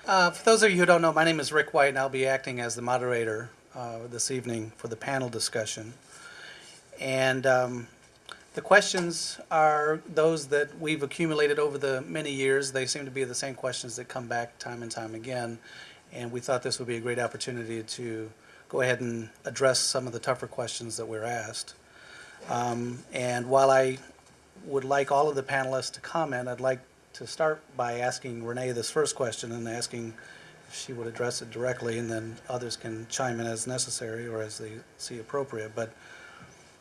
For those of you who don't know, my name is Rick White, and I'll be acting as the moderator this evening for the panel discussion. And the questions are those that we've accumulated over the many years. They seem to be the same questions that come back time and time again. And we thought this would be a great opportunity to go ahead and address some of the tougher questions that we're asked. And while I would like all of the panelists to comment, I'd like to start by asking Renee this first question and asking if she would address it directly, and then others can chime in as necessary or as they see appropriate. But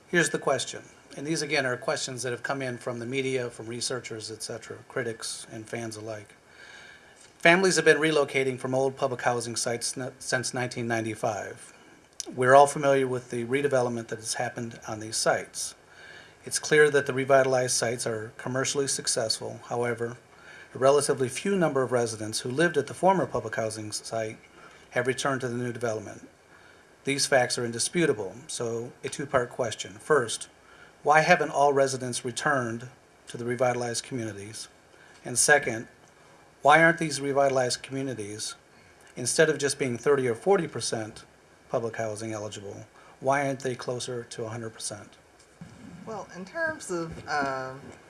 here's the question. And these, again, are questions that have come in from the media, from researchers, et cetera, critics and fans alike. Families have been relocating from old public housing sites since 1995. We're all familiar with the redevelopment that has happened on these sites. It's clear that the revitalized sites are commercially successful. However, a relatively few number of residents who lived at the former public housing site have returned to the new development. These facts are indisputable, so a two-part question. First, why haven't all residents returned to the revitalized communities? And second, why aren't these revitalized communities, instead of just being 30 or 40% public housing eligible, why aren't they closer to 100%? Well, in terms of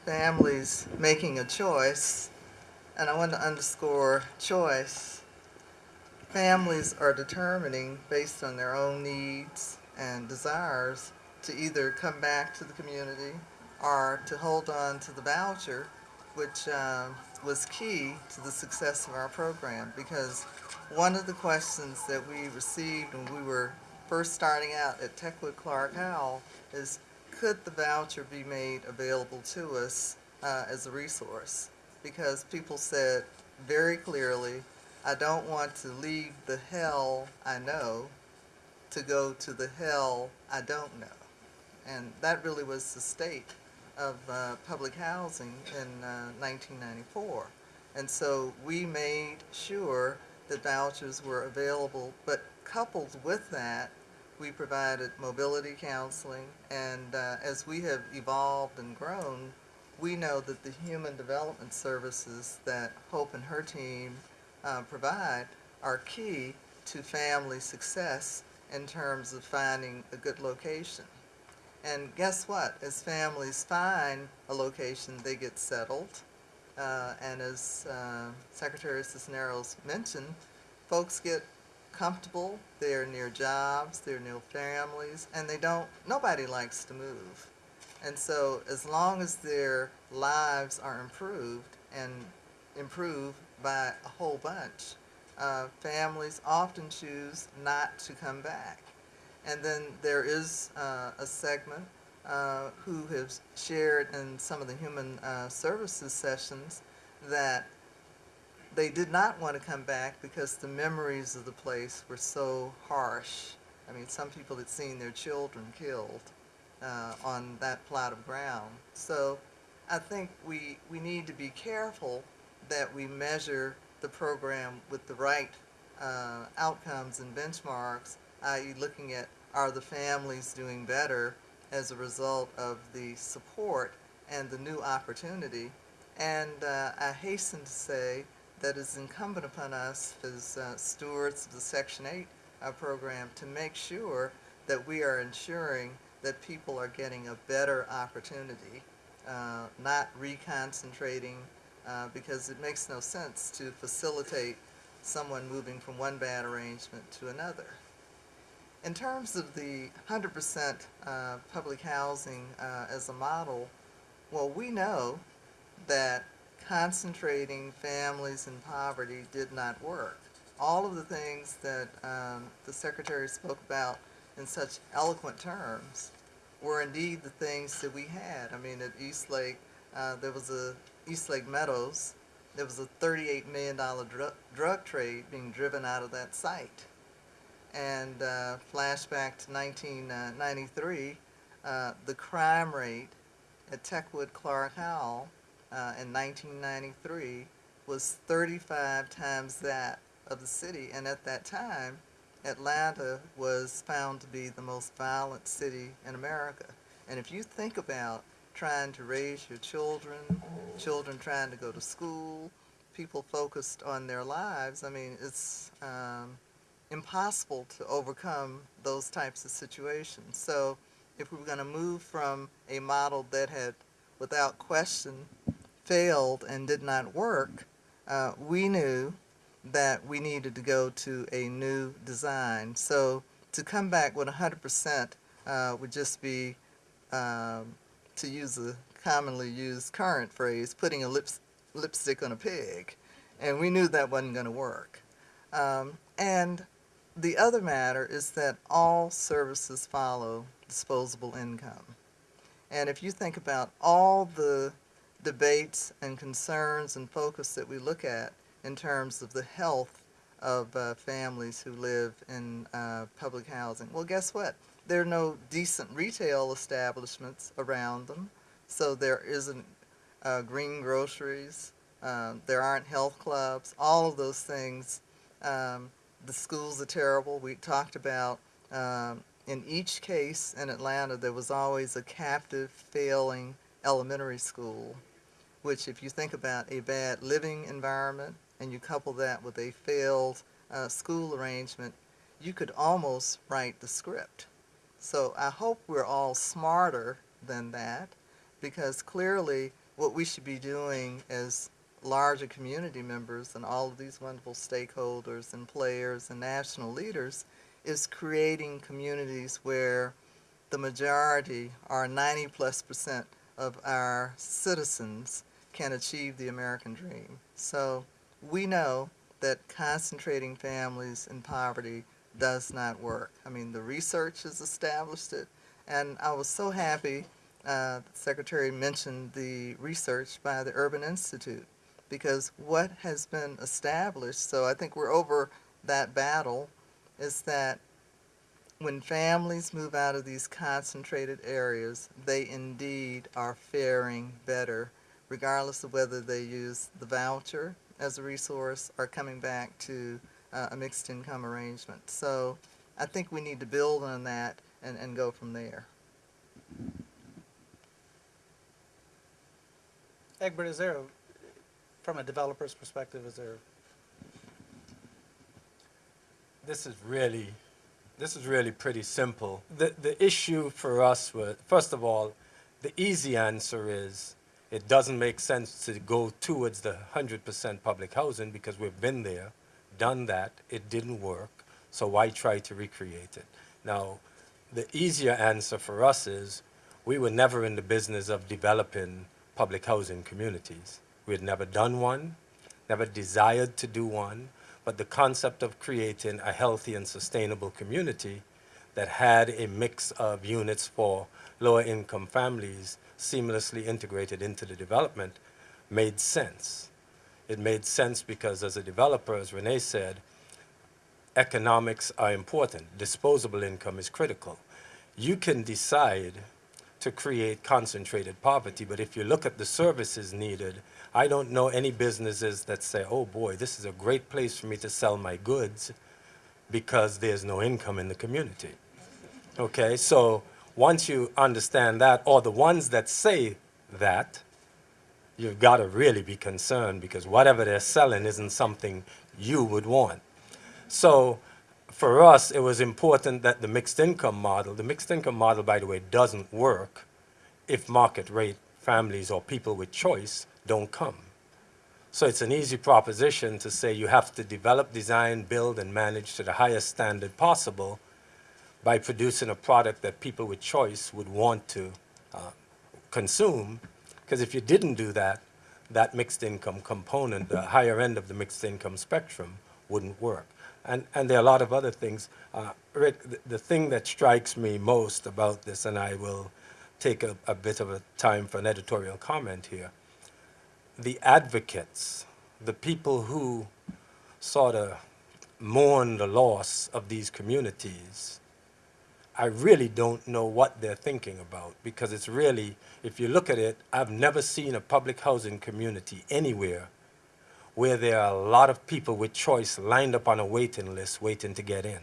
families making a choice, and I want to underscore choice, families are determining based on their own needs and desires to either come back to the community or to hold on to the voucher, which was key to the success of our program, because one of the questions that we received when we were first starting out at Techwood Clark Howell is, could the voucher be made available to us as a resource? Because people said very clearly, I don't want to leave the hell I know to go to the hell I don't know. And that really was the state of public housing in 1994. And so we made sure that vouchers were available, but coupled with that, we provided mobility counseling, and as we have evolved and grown, we know that the human development services that Hope and her team provide are key to family success in terms of finding a good location. And guess what? As families find a location, they get settled. And as Secretary Cisneros mentioned, folks get comfortable, they're near jobs, they're near families, and nobody likes to move. And so as long as their lives are improved and improved by a whole bunch, families often choose not to come back. And then there is a segment who have shared in some of the human services sessions that they did not want to come back because the memories of the place were so harsh. I mean, some people had seen their children killed on that plot of ground. So I think we need to be careful that we measure the program with the right outcomes and benchmarks, i.e. looking at, are the families doing better as a result of the support and the new opportunity. And I hasten to say that it's incumbent upon us as stewards of the Section 8 program to make sure that we are ensuring that people are getting a better opportunity, not reconcentrating, because it makes no sense to facilitate someone moving from one bad arrangement to another. In terms of the 100% public housing as a model, well, we know that concentrating families in poverty did not work. All of the things that the Secretary spoke about in such eloquent terms were indeed the things that we had. I mean, at Eastlake, there was Eastlake Meadows, there was a $38 million drug trade being driven out of that site. And flashback to 1993, the crime rate at Techwood Clark Howell in 1993 was 35 times that of the city. And at that time, Atlanta was found to be the most violent city in America. And if you think about trying to raise your children, children trying to go to school, people focused on their lives, I mean, it's impossible to overcome those types of situations. So if we were going to move from a model that had, without question, failed and did not work, we knew that we needed to go to a new design. So to come back with 100% would just be, to use a commonly used current phrase, putting a lipstick on a pig. And we knew that wasn't going to work. And the other matter is that all services follow disposable income. And if you think about all the debates and concerns and focus that we look at in terms of the health of families who live in public housing, well, guess what? There are no decent retail establishments around them, so there isn't green groceries, there aren't health clubs, all of those things. The schools are terrible. We talked about in each case in Atlanta, there was always a captive, failing elementary school, which if you think about a bad living environment and you couple that with a failed school arrangement, you could almost write the script. So I hope we're all smarter than that, because clearly what we should be doing as larger community members and all of these wonderful stakeholders and players and national leaders is creating communities where the majority, or 90+% of our citizens, can achieve the American dream. So we know that concentrating families in poverty does not work. I mean, the research has established it, and I was so happy the Secretary mentioned the research by the Urban Institute, because what has been established, so I think we're over that battle, is that when families move out of these concentrated areas, they indeed are faring better, regardless of whether they use the voucher as a resource or coming back to a mixed income arrangement. So I think we need to build on that and go from there. Egbert, is there, from a developer's perspective, is there? This is really pretty simple. The issue for us was, first of all, the easy answer is it doesn't make sense to go towards the 100% public housing because we've been there, done that, it didn't work, so why try to recreate it? Now, the easier answer for us is we were never in the business of developing public housing communities. We had never done one, never desired to do one, but the concept of creating a healthy and sustainable community that had a mix of units for lower income families seamlessly integrated into the development made sense. It made sense because as a developer, as Renee said, economics are important. Disposable income is critical. You can decide to create concentrated poverty, but if you look at the services needed, I don't know any businesses that say, oh boy, this is a great place for me to sell my goods because there's no income in the community. Okay, so once you understand that, or the ones that say that, you've got to really be concerned because whatever they're selling isn't something you would want. So for us, it was important that the mixed income model, by the way, doesn't work if market rate families or people with choice don't come. So it's an easy proposition to say you have to develop, design, build, and manage to the highest standard possible by producing a product that people with choice would want to consume. Because if you didn't do that, that mixed income component, the higher end of the mixed income spectrum, wouldn't work. And there are a lot of other things. Rick, the thing that strikes me most about this, and I will take a bit of a time for an editorial comment here, the advocates, the people who sort of mourn the loss of these communities, I really don't know what they're thinking about, because it's really, if you look at it, I've never seen a public housing community anywhere where there are a lot of people with choice lined up on a waiting list waiting to get in.